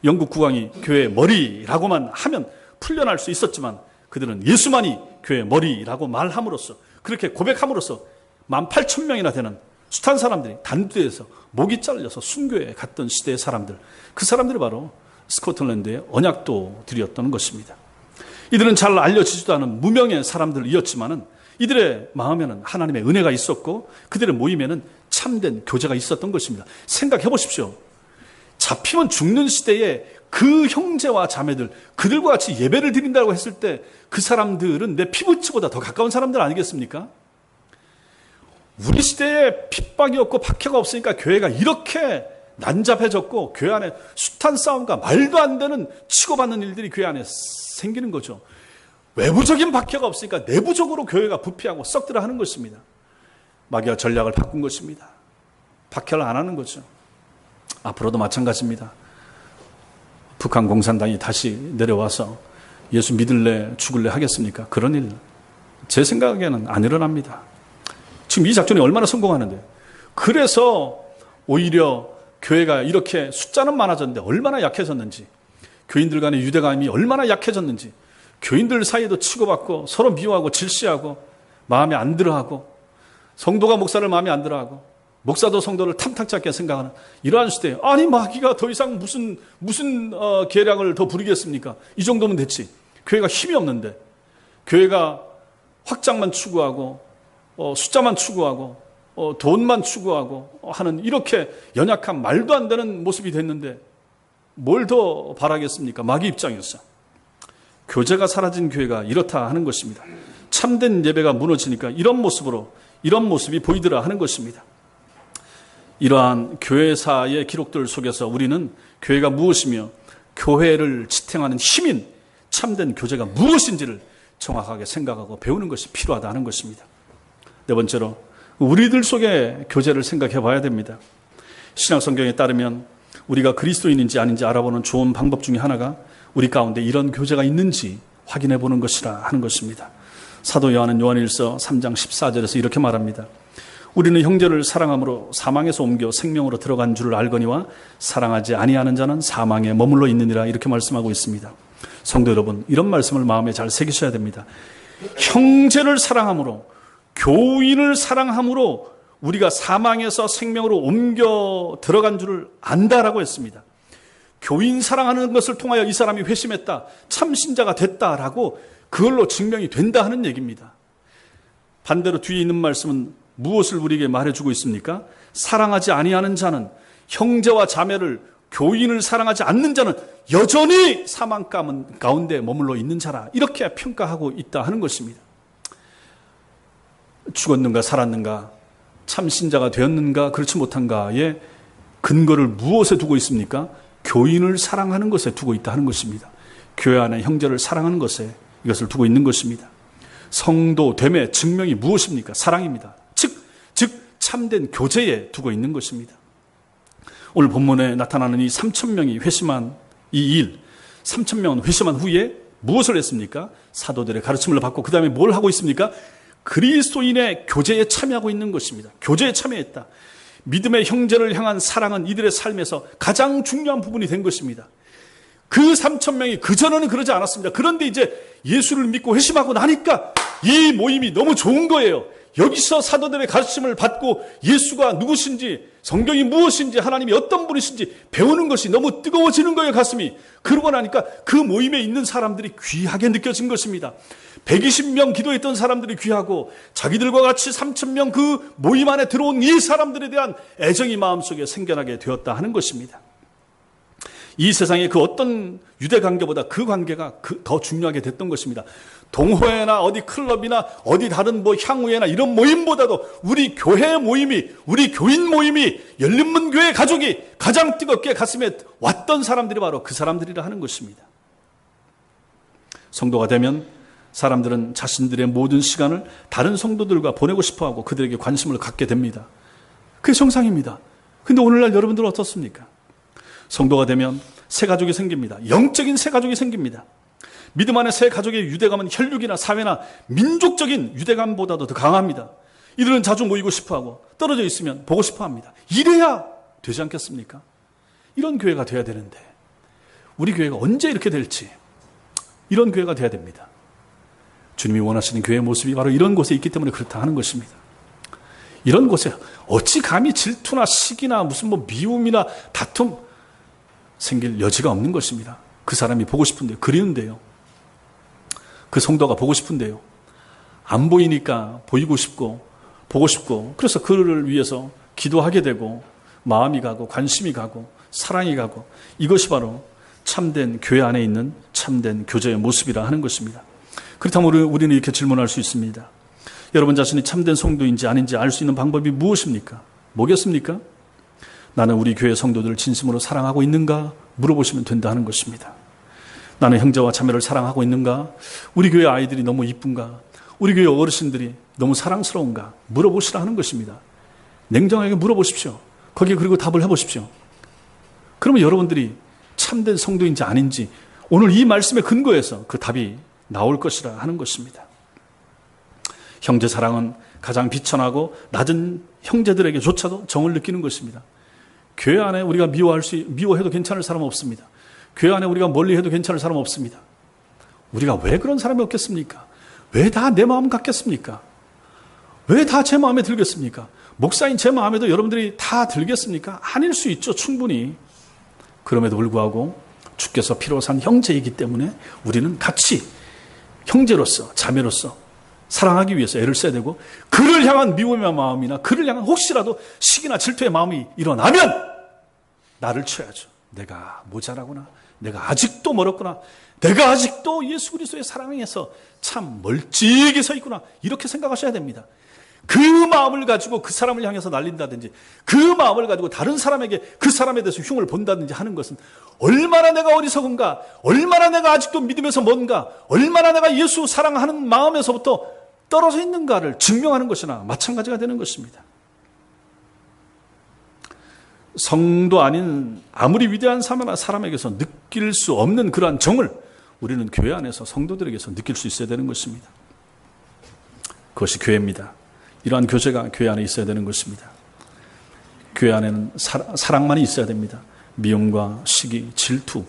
영국 국왕이 교회의 머리라고만 하면 풀려날 수 있었지만 그들은 예수만이 교회의 머리라고 말함으로써 그렇게 고백함으로써 18,000명이나 되는 숱한 사람들이 단두에서 목이 잘려서 순교에 갔던 시대의 사람들, 그 사람들이 바로 스코틀랜드의 언약도들이었던 것입니다. 이들은 잘 알려지지도 않은 무명의 사람들이었지만은 이들의 마음에는 하나님의 은혜가 있었고 그들의 모임에는 참된 교제가 있었던 것입니다. 생각해 보십시오. 잡히면 죽는 시대에 그 형제와 자매들, 그들과 같이 예배를 드린다고 했을 때 그 사람들은 내 피부치보다 더 가까운 사람들 아니겠습니까? 우리 시대에 핍박이 없고 박해가 없으니까 교회가 이렇게 난잡해졌고 교회 안에 숱한 싸움과 말도 안 되는 치고받는 일들이 교회 안에 생기는 거죠. 외부적인 박해가 없으니까 내부적으로 교회가 부패하고 썩들어 하는 것입니다. 마귀가 전략을 바꾼 것입니다. 박해를 안 하는 거죠. 앞으로도 마찬가지입니다. 북한 공산당이 다시 내려와서 예수 믿을래 죽을래 하겠습니까? 그런 일 제 생각에는 안 일어납니다. 지금 이 작전이 얼마나 성공하는데요. 그래서 오히려 교회가 이렇게 숫자는 많아졌는데 얼마나 약해졌는지, 교인들 간의 유대감이 얼마나 약해졌는지, 교인들 사이에도 치고받고 서로 미워하고 질시하고 마음에 안 들어하고, 성도가 목사를 마음에 안 들어하고 목사도 성도를 탐탁지 않게 생각하는 이러한 시대에, 아니 마귀가 더 이상 무슨 계략을 더 부리겠습니까? 이 정도면 됐지. 교회가 힘이 없는데, 교회가 확장만 추구하고 숫자만 추구하고 돈만 추구하고 하는 이렇게 연약한 말도 안 되는 모습이 됐는데 뭘 더 바라겠습니까? 마귀 입장에서. 교제가 사라진 교회가 이렇다 하는 것입니다. 참된 예배가 무너지니까 이런 모습이 보이더라 하는 것입니다. 이러한 교회사의 기록들 속에서 우리는 교회가 무엇이며 교회를 지탱하는 힘인 참된 교제가 무엇인지를 정확하게 생각하고 배우는 것이 필요하다 하는 것입니다. 네 번째로 우리들 속의 교제를 생각해 봐야 됩니다. 신약 성경에 따르면 우리가 그리스도인인지 아닌지 알아보는 좋은 방법 중에 하나가 우리 가운데 이런 교제가 있는지 확인해 보는 것이라 하는 것입니다. 사도 요한은 요한일서 3장 14절에서 이렇게 말합니다. 우리는 형제를 사랑함으로 사망에서 옮겨 생명으로 들어간 줄을 알거니와 사랑하지 아니하는 자는 사망에 머물러 있느니라, 이렇게 말씀하고 있습니다. 성도 여러분, 이런 말씀을 마음에 잘 새기셔야 됩니다. 형제를 사랑함으로, 교인을 사랑함으로 우리가 사망에서 생명으로 옮겨 들어간 줄을 안다라고 했습니다. 교인 사랑하는 것을 통하여 이 사람이 회심했다, 참신자가 됐다라고 그걸로 증명이 된다 하는 얘기입니다. 반대로 뒤에 있는 말씀은 무엇을 우리에게 말해주고 있습니까? 사랑하지 아니하는 자는, 형제와 자매를, 교인을 사랑하지 않는 자는 여전히 사망 가운데 머물러 있는 자라, 이렇게 평가하고 있다 하는 것입니다. 죽었는가 살았는가, 참신자가 되었는가 그렇지 못한가의 근거를 무엇에 두고 있습니까? 교인을 사랑하는 것에 두고 있다 하는 것입니다. 교회 안에 형제를 사랑하는 것에 이것을 두고 있는 것입니다. 성도됨의 증명이 무엇입니까? 사랑입니다. 즉 참된 교제에 두고 있는 것입니다. 오늘 본문에 나타나는 이 3,000명이 회심한 이 일, 3,000명은 회심한 후에 무엇을 했습니까? 사도들의 가르침을 받고 그 다음에 뭘 하고 있습니까? 그리스도인의 교제에 참여하고 있는 것입니다. 교제에 참여했다. 믿음의 형제를 향한 사랑은 이들의 삶에서 가장 중요한 부분이 된 것입니다. 그 3,000명이 그전에는 그러지 않았습니다. 그런데 이제 예수를 믿고 회심하고 나니까 이 모임이 너무 좋은 거예요. 여기서 사도들의 가르침을 받고 예수가 누구신지, 성경이 무엇인지, 하나님이 어떤 분이신지 배우는 것이 너무 뜨거워지는 거예요, 가슴이. 그러고 나니까 그 모임에 있는 사람들이 귀하게 느껴진 것입니다. 120명 기도했던 사람들이 귀하고 자기들과 같이 3,000명 그 모임 안에 들어온 이 사람들에 대한 애정이 마음속에 생겨나게 되었다 하는 것입니다. 이 세상의 그 어떤 유대 관계보다 그 관계가 더 중요하게 됐던 것입니다. 동호회나 어디 클럽이나 어디 다른 향후회나 이런 모임보다도 우리 교회 모임이, 우리 교인 모임이, 열린문 교회 가족이 가장 뜨겁게 가슴에 왔던 사람들이 바로 그 사람들이라 하는 것입니다. 성도가 되면 사람들은 자신들의 모든 시간을 다른 성도들과 보내고 싶어하고 그들에게 관심을 갖게 됩니다. 그게 정상입니다. 근데 오늘날 여러분들은 어떻습니까? 성도가 되면 새 가족이 생깁니다. 영적인 새 가족이 생깁니다. 믿음 안에 새 가족의 유대감은 혈육이나 사회나 민족적인 유대감보다도 더 강합니다. 이들은 자주 모이고 싶어하고 떨어져 있으면 보고 싶어합니다. 이래야 되지 않겠습니까? 이런 교회가 돼야 되는데 우리 교회가 언제 이렇게 될지, 이런 교회가 돼야 됩니다. 주님이 원하시는 교회의 모습이 바로 이런 곳에 있기 때문에 그렇다 하는 것입니다. 이런 곳에 어찌 감히 질투나 시기나 무슨 미움이나 다툼 생길 여지가 없는 것입니다. 그 사람이 보고 싶은데요, 그리운데요, 그 성도가 보고 싶은데요, 안 보이니까 보이고 싶고 보고 싶고, 그래서 그를 위해서 기도하게 되고 마음이 가고 관심이 가고 사랑이 가고, 이것이 바로 참된 교회 안에 있는 참된 교제의 모습이라 하는 것입니다. 그렇다면 우리는 이렇게 질문할 수 있습니다. 여러분 자신이 참된 성도인지 아닌지 알 수 있는 방법이 무엇입니까? 뭐겠습니까? 나는 우리 교회 성도들을 진심으로 사랑하고 있는가? 물어보시면 된다는 것입니다. 나는 형제와 자매를 사랑하고 있는가? 우리 교회 아이들이 너무 이쁜가? 우리 교회 어르신들이 너무 사랑스러운가? 물어보시라 하는 것입니다. 냉정하게 물어보십시오. 거기에 그리고 답을 해보십시오. 그러면 여러분들이 참된 성도인지 아닌지 오늘 이 말씀의 근거에서 그 답이 나올 것이라 하는 것입니다. 형제 사랑은 가장 비천하고 낮은 형제들에게조차도 정을 느끼는 것입니다. 교회 안에 우리가 미워해도 괜찮을 사람 없습니다. 교회 안에 우리가 멀리해도 괜찮을 사람 없습니다. 우리가 왜 그런 사람이 없겠습니까? 왜 다 내 마음 같겠습니까? 왜 다 제 마음에 들겠습니까? 목사인 제 마음에도 여러분들이 다 들겠습니까? 아닐 수 있죠, 충분히. 그럼에도 불구하고 주께서 피로 산 형제이기 때문에 우리는 같이 형제로서, 자매로서 사랑하기 위해서 애를 써야 되고, 그를 향한 미움의 마음이나 그를 향한 혹시라도 시기나 질투의 마음이 일어나면 나를 쳐야죠. 내가 모자라구나, 내가 아직도 멀었구나, 내가 아직도 예수 그리스도의 사랑에서 참 멀찍이 서 있구나, 이렇게 생각하셔야 됩니다. 그 마음을 가지고 그 사람을 향해서 날린다든지, 그 마음을 가지고 다른 사람에게 그 사람에 대해서 흉을 본다든지 하는 것은 얼마나 내가 어리석은가, 얼마나 내가 아직도 믿음에서 먼가, 얼마나 내가 예수 사랑하는 마음에서부터 떨어져 있는가를 증명하는 것이나 마찬가지가 되는 것입니다. 성도 아닌 아무리 위대한 사람에게서 느낄 수 없는 그러한 정을 우리는 교회 안에서 성도들에게서 느낄 수 있어야 되는 것입니다. 그것이 교회입니다. 이러한 교제가 교회 안에 있어야 되는 것입니다. 교회 안에는 사랑만이 있어야 됩니다. 미움과 시기, 질투,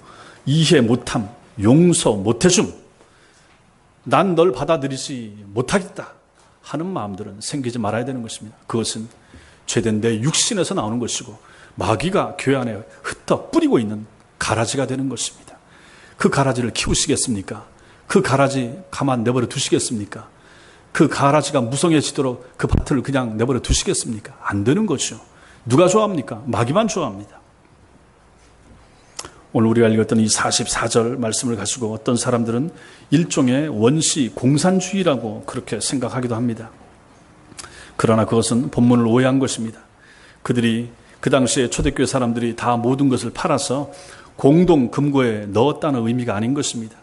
이해 못함, 용서 못해줌, 난 널 받아들이지 못하겠다 하는 마음들은 생기지 말아야 되는 것입니다. 그것은 죄된 내 육신에서 나오는 것이고 마귀가 교회 안에 흩어 뿌리고 있는 가라지가 되는 것입니다. 그 가라지를 키우시겠습니까? 그 가라지 가만 내버려 두시겠습니까? 그 가라지가 무성해지도록 그 밭을 그냥 내버려 두시겠습니까? 안 되는 거죠. 누가 좋아합니까? 마귀만 좋아합니다. 오늘 우리가 읽었던 이 44절 말씀을 가지고 어떤 사람들은 일종의 원시 공산주의라고 그렇게 생각하기도 합니다. 그러나 그것은 본문을 오해한 것입니다. 그들이 그 당시에 초대교회 사람들이 다 모든 것을 팔아서 공동 금고에 넣었다는 의미가 아닌 것입니다.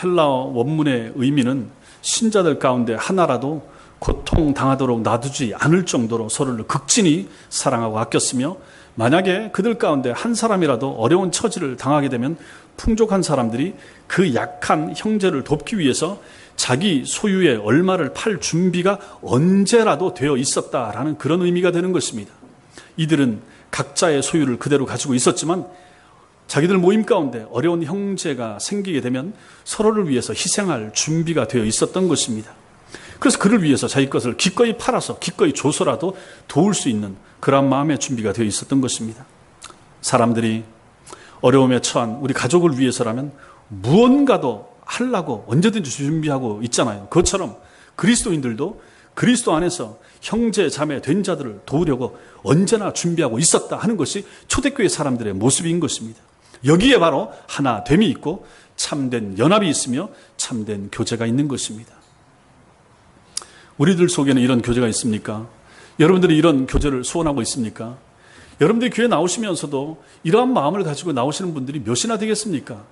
헬라어 원문의 의미는 신자들 가운데 하나라도 고통당하도록 놔두지 않을 정도로 서로를 극진히 사랑하고 아꼈으며, 만약에 그들 가운데 한 사람이라도 어려운 처지를 당하게 되면 풍족한 사람들이 그 약한 형제를 돕기 위해서 자기 소유의 얼마를 팔 준비가 언제라도 되어 있었다라는 그런 의미가 되는 것입니다. 이들은 각자의 소유를 그대로 가지고 있었지만 자기들 모임 가운데 어려운 형제가 생기게 되면 서로를 위해서 희생할 준비가 되어 있었던 것입니다. 그래서 그를 위해서 자기 것을 기꺼이 팔아서 기꺼이 줘서라도 도울 수 있는 그런 마음의 준비가 되어 있었던 것입니다. 사람들이 어려움에 처한 우리 가족을 위해서라면 무언가도 하려고 언제든지 준비하고 있잖아요. 그것처럼 그리스도인들도 그리스도 안에서 형제 자매 된 자들을 도우려고 언제나 준비하고 있었다 하는 것이 초대교회 사람들의 모습인 것입니다. 여기에 바로 하나됨이 있고 참된 연합이 있으며 참된 교제가 있는 것입니다. 우리들 속에는 이런 교제가 있습니까? 여러분들이 이런 교제를 소원하고 있습니까? 여러분들이 교회 나오시면서도 이러한 마음을 가지고 나오시는 분들이 몇이나 되겠습니까?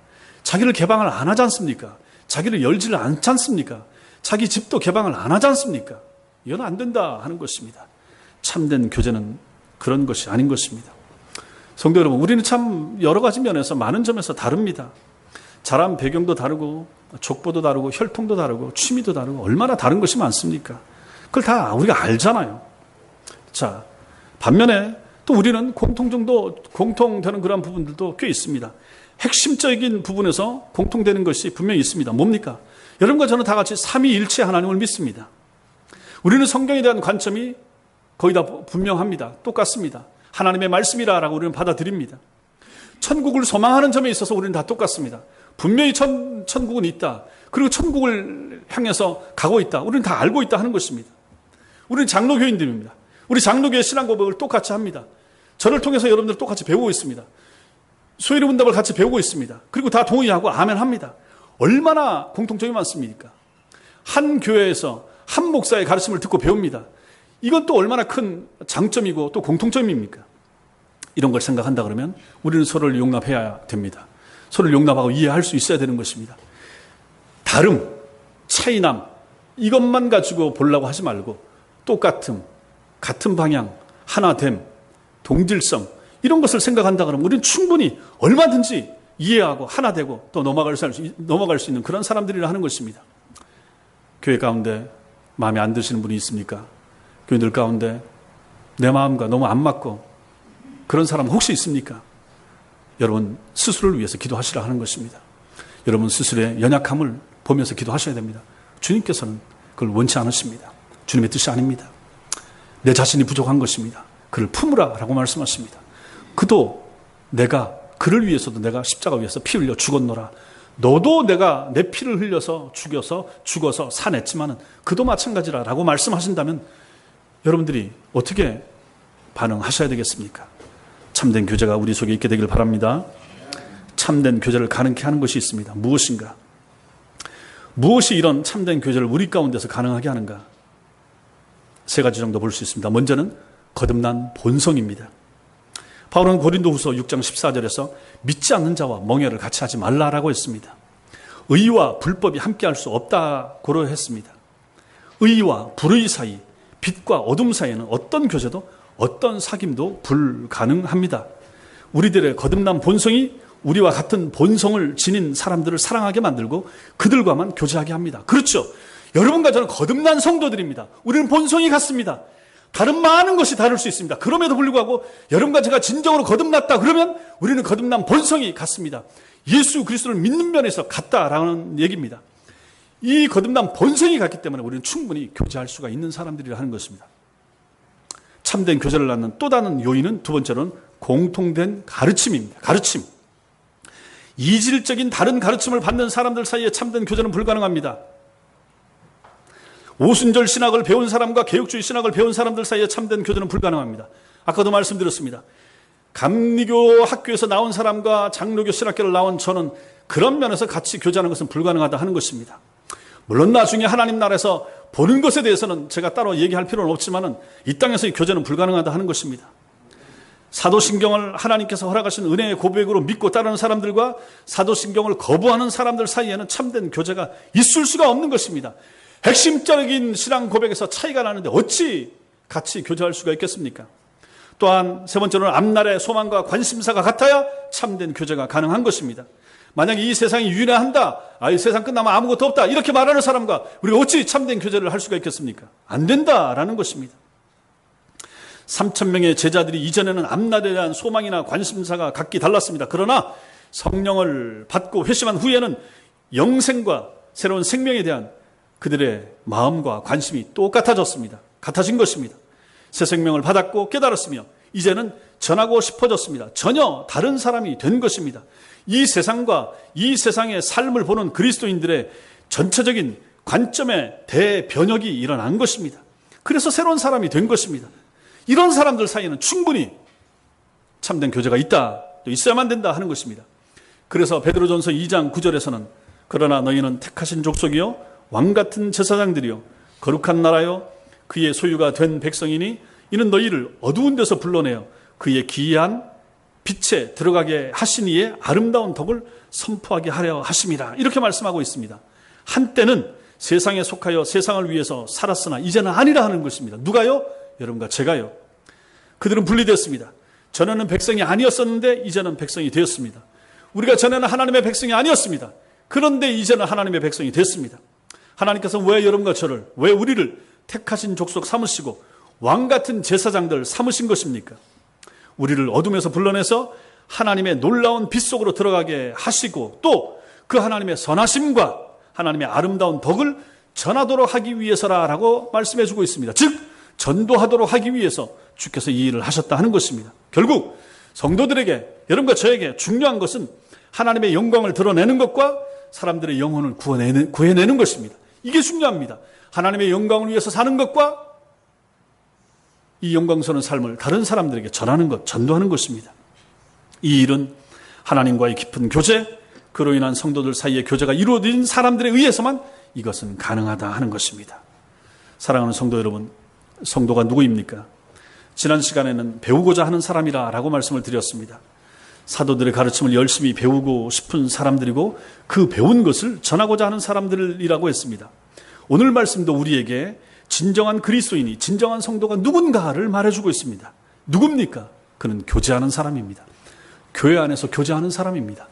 자기를 개방을 안 하지 않습니까? 자기를 열지를 않지 않습니까? 자기 집도 개방을 안 하지 않습니까? 이건 안 된다 하는 것입니다. 참된 교제는 그런 것이 아닌 것입니다. 성도 여러분, 우리는 참 여러 가지 면에서 많은 점에서 다릅니다. 자란 배경도 다르고 족보도 다르고 혈통도 다르고 취미도 다르고 얼마나 다른 것이 많습니까? 그걸 다 우리가 알잖아요. 자, 반면에 또 우리는 공통되는 그런 부분들도 꽤 있습니다. 핵심적인 부분에서 공통되는 것이 분명히 있습니다. 뭡니까? 여러분과 저는 다 같이 삼위일체 하나님을 믿습니다. 우리는 성경에 대한 관점이 거의 다 분명합니다. 똑같습니다. 하나님의 말씀이라고 우리는 받아들입니다. 천국을 소망하는 점에 있어서 우리는 다 똑같습니다. 분명히 천국은 있다. 그리고 천국을 향해서 가고 있다. 우리는 다 알고 있다 하는 것입니다. 우리는 장로교인들입니다. 우리 장로교의 신앙 고백을 똑같이 합니다. 저를 통해서 여러분들 똑같이 배우고 있습니다. 소위로 문답을 같이 배우고 있습니다. 그리고 다 동의하고 아멘 합니다. 얼마나 공통점이 많습니까? 한 교회에서 한 목사의 가르침을 듣고 배웁니다. 이건 또 얼마나 큰 장점이고 또 공통점입니까? 이런 걸 생각한다 그러면 우리는 서로를 용납해야 됩니다. 서로를 용납하고 이해할 수 있어야 되는 것입니다. 다름, 차이남 이것만 가지고 보려고 하지 말고 똑같음, 같은 방향, 하나됨, 동질성 이런 것을 생각한다 그러면 우리는 충분히 얼마든지 이해하고 하나 되고 또 넘어갈 수 있는 그런 사람들이라 하는 것입니다. 교회 가운데 마음에 안 드시는 분이 있습니까? 교인들 가운데 내 마음과 너무 안 맞고 그런 사람 혹시 있습니까? 여러분 스스로를 위해서 기도하시라 하는 것입니다. 여러분 스스로의 연약함을 보면서 기도하셔야 됩니다. 주님께서는 그걸 원치 않으십니다. 주님의 뜻이 아닙니다. 내 자신이 부족한 것입니다. 그를 품으라 라고 말씀하십니다. 그도 내가 그를 위해서도 내가 십자가 위에서 피 흘려 죽었노라. 너도 내가 내 피를 흘려서 죽어서 사냈지만은 그도 마찬가지라 라고 말씀하신다면 여러분들이 어떻게 반응하셔야 되겠습니까? 참된 교제가 우리 속에 있게 되길 바랍니다. 참된 교제를 가능케 하는 것이 있습니다. 무엇인가? 무엇이 이런 참된 교제를 우리 가운데서 가능하게 하는가? 세 가지 정도 볼 수 있습니다. 먼저는 거듭난 본성입니다. 바울은 고린도후서 6장 14절에서 믿지 않는 자와 멍에를 같이 하지 말라라고 했습니다. 의와 불법이 함께할 수 없다고 했습니다. 의와 불의 사이, 빛과 어둠 사이에는 어떤 교제도 어떤 사귐도 불가능합니다. 우리들의 거듭난 본성이 우리와 같은 본성을 지닌 사람들을 사랑하게 만들고 그들과만 교제하게 합니다. 그렇죠. 여러분과 저는 거듭난 성도들입니다. 우리는 본성이 같습니다. 다른 많은 것이 다를 수 있습니다. 그럼에도 불구하고 여러분과 제가 진정으로 거듭났다 그러면 우리는 거듭난 본성이 같습니다. 예수 그리스도를 믿는 면에서 같다라는 얘기입니다. 이 거듭난 본성이 같기 때문에 우리는 충분히 교제할 수가 있는 사람들이라 하는 것입니다. 참된 교제를 낳는 또 다른 요인은 두 번째로는 공통된 가르침입니다. 가르침. 이질적인 다른 가르침을 받는 사람들 사이에 참된 교제는 불가능합니다. 오순절 신학을 배운 사람과 개혁주의 신학을 배운 사람들 사이에 참된 교제는 불가능합니다. 아까도 말씀드렸습니다. 감리교 학교에서 나온 사람과 장로교 신학교를 나온 저는 그런 면에서 같이 교제하는 것은 불가능하다 하는 것입니다. 물론 나중에 하나님 나라에서 보는 것에 대해서는 제가 따로 얘기할 필요는 없지만 이 땅에서의 교제는 불가능하다 하는 것입니다. 사도신경을 하나님께서 허락하신 은혜의 고백으로 믿고 따르는 사람들과 사도신경을 거부하는 사람들 사이에는 참된 교제가 있을 수가 없는 것입니다. 핵심적인 신앙 고백에서 차이가 나는데 어찌 같이 교제할 수가 있겠습니까? 또한 세 번째로는 앞날의 소망과 관심사가 같아야 참된 교제가 가능한 것입니다. 만약에 이 세상이 유일한다, 이 세상 끝나면 아무것도 없다 이렇게 말하는 사람과 우리가 어찌 참된 교제를 할 수가 있겠습니까? 안 된다라는 것입니다. 3,000명의 제자들이 이전에는 앞날에 대한 소망이나 관심사가 각기 달랐습니다. 그러나 성령을 받고 회심한 후에는 영생과 새로운 생명에 대한 그들의 마음과 관심이 똑같아졌습니다. 같아진 것입니다. 새 생명을 받았고 깨달았으며 이제는 전하고 싶어졌습니다. 전혀 다른 사람이 된 것입니다. 이 세상과 이 세상의 삶을 보는 그리스도인들의 전체적인 관점의 대변혁이 일어난 것입니다. 그래서 새로운 사람이 된 것입니다. 이런 사람들 사이에는 충분히 참된 교제가 있다, 또 있어야만 된다 하는 것입니다. 그래서 베드로전서 2장 9절에서는 그러나 너희는 택하신 족속이요 왕같은 제사장들이요 거룩한 나라요 그의 소유가 된 백성이니 이는 너희를 어두운 데서 불러내어 그의 기이한 빛에 들어가게 하신 이의 아름다운 덕을 선포하게 하려 하심이라, 이렇게 말씀하고 있습니다. 한때는 세상에 속하여 세상을 위해서 살았으나 이제는 아니라 하는 것입니다. 누가요? 여러분과 제가요. 그들은 분리됐습니다. 전에는 백성이 아니었었는데 이제는 백성이 되었습니다. 우리가 전에는 하나님의 백성이 아니었습니다. 그런데 이제는 하나님의 백성이 됐습니다. 하나님께서 왜 여러분과 저를, 왜 우리를 택하신 족속 삼으시고 왕같은 제사장들 삼으신 것입니까? 우리를 어둠에서 불러내서 하나님의 놀라운 빛 속으로 들어가게 하시고 또 그 하나님의 선하심과 하나님의 아름다운 덕을 전하도록 하기 위해서라라고 말씀해 주고 있습니다. 즉 전도하도록 하기 위해서 주께서 이 일을 하셨다 하는 것입니다. 결국 성도들에게, 여러분과 저에게 중요한 것은 하나님의 영광을 드러내는 것과 사람들의 영혼을 구해내는 것입니다. 이게 중요합니다. 하나님의 영광을 위해서 사는 것과 이 영광스러운 삶을 다른 사람들에게 전하는 것, 전도하는 것입니다. 이 일은 하나님과의 깊은 교제, 그로 인한 성도들 사이의 교제가 이루어진 사람들에 의해서만 이것은 가능하다 하는 것입니다. 사랑하는 성도 여러분, 성도가 누구입니까? 지난 시간에는 배우고자 하는 사람이라고 말씀을 드렸습니다. 사도들의 가르침을 열심히 배우고 싶은 사람들이고 그 배운 것을 전하고자 하는 사람들이라고 했습니다. 오늘 말씀도 우리에게 진정한 그리스도인이, 진정한 성도가 누군가를 말해주고 있습니다. 누굽니까? 그는 교제하는 사람입니다. 교회 안에서 교제하는 사람입니다.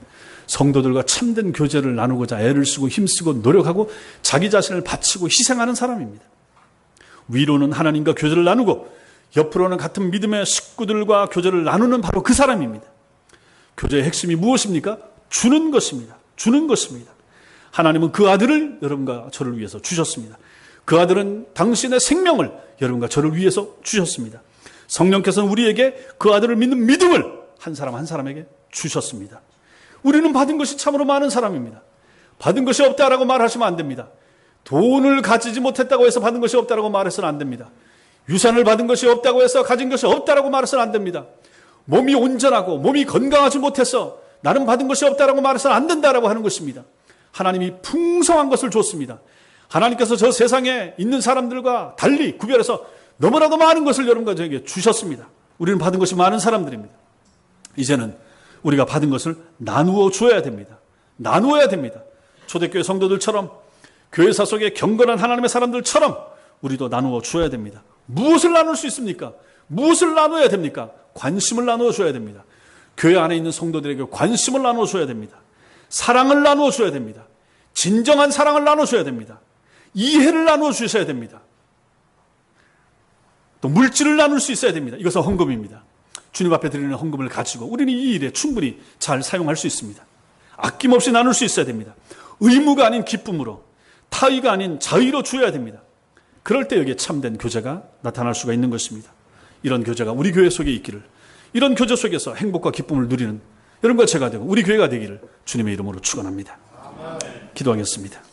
성도들과 참된 교제를 나누고자 애를 쓰고 힘쓰고 노력하고 자기 자신을 바치고 희생하는 사람입니다. 위로는 하나님과 교제를 나누고 옆으로는 같은 믿음의 식구들과 교제를 나누는 바로 그 사람입니다. 교제의 핵심이 무엇입니까? 주는 것입니다. 주는 것입니다. 하나님은 그 아들을 여러분과 저를 위해서 주셨습니다. 그 아들은 당신의 생명을 여러분과 저를 위해서 주셨습니다. 성령께서는 우리에게 그 아들을 믿는 믿음을 한 사람 한 사람에게 주셨습니다. 우리는 받은 것이 참으로 많은 사람입니다. 받은 것이 없다라고 말하시면 안 됩니다. 돈을 가지지 못했다고 해서 받은 것이 없다라고 말해서는 안 됩니다. 유산을 받은 것이 없다고 해서 가진 것이 없다라고 말해서는 안 됩니다. 몸이 온전하고 몸이 건강하지 못해서 나는 받은 것이 없다라고 말해서는 안 된다라고 하는 것입니다. 하나님이 풍성한 것을 줬습니다. 하나님께서 저 세상에 있는 사람들과 달리 구별해서 너무나도 많은 것을 여러분과 저에게 주셨습니다. 우리는 받은 것이 많은 사람들입니다. 이제는 우리가 받은 것을 나누어 줘야 됩니다. 나누어야 됩니다. 초대교회 성도들처럼 교회사 속에 경건한 하나님의 사람들처럼 우리도 나누어 줘야 됩니다. 무엇을 나눌 수 있습니까? 무엇을 나눠야 됩니까? 관심을 나누어 줘야 됩니다. 교회 안에 있는 성도들에게 관심을 나누어 줘야 됩니다. 사랑을 나누어 줘야 됩니다. 진정한 사랑을 나누어 줘야 됩니다. 이해를 나누어 주셔야 됩니다. 또 물질을 나눌 수 있어야 됩니다. 이것은 헌금입니다. 주님 앞에 드리는 헌금을 가지고 우리는 이 일에 충분히 잘 사용할 수 있습니다. 아낌없이 나눌 수 있어야 됩니다. 의무가 아닌 기쁨으로, 타의가 아닌 자의로 주어야 됩니다. 그럴 때 여기에 참된 교제가 나타날 수가 있는 것입니다. 이런 교제가 우리 교회 속에 있기를, 이런 교제 속에서 행복과 기쁨을 누리는 여러분과 제가 되고 우리 교회가 되기를 주님의 이름으로 축원합니다. 기도하겠습니다.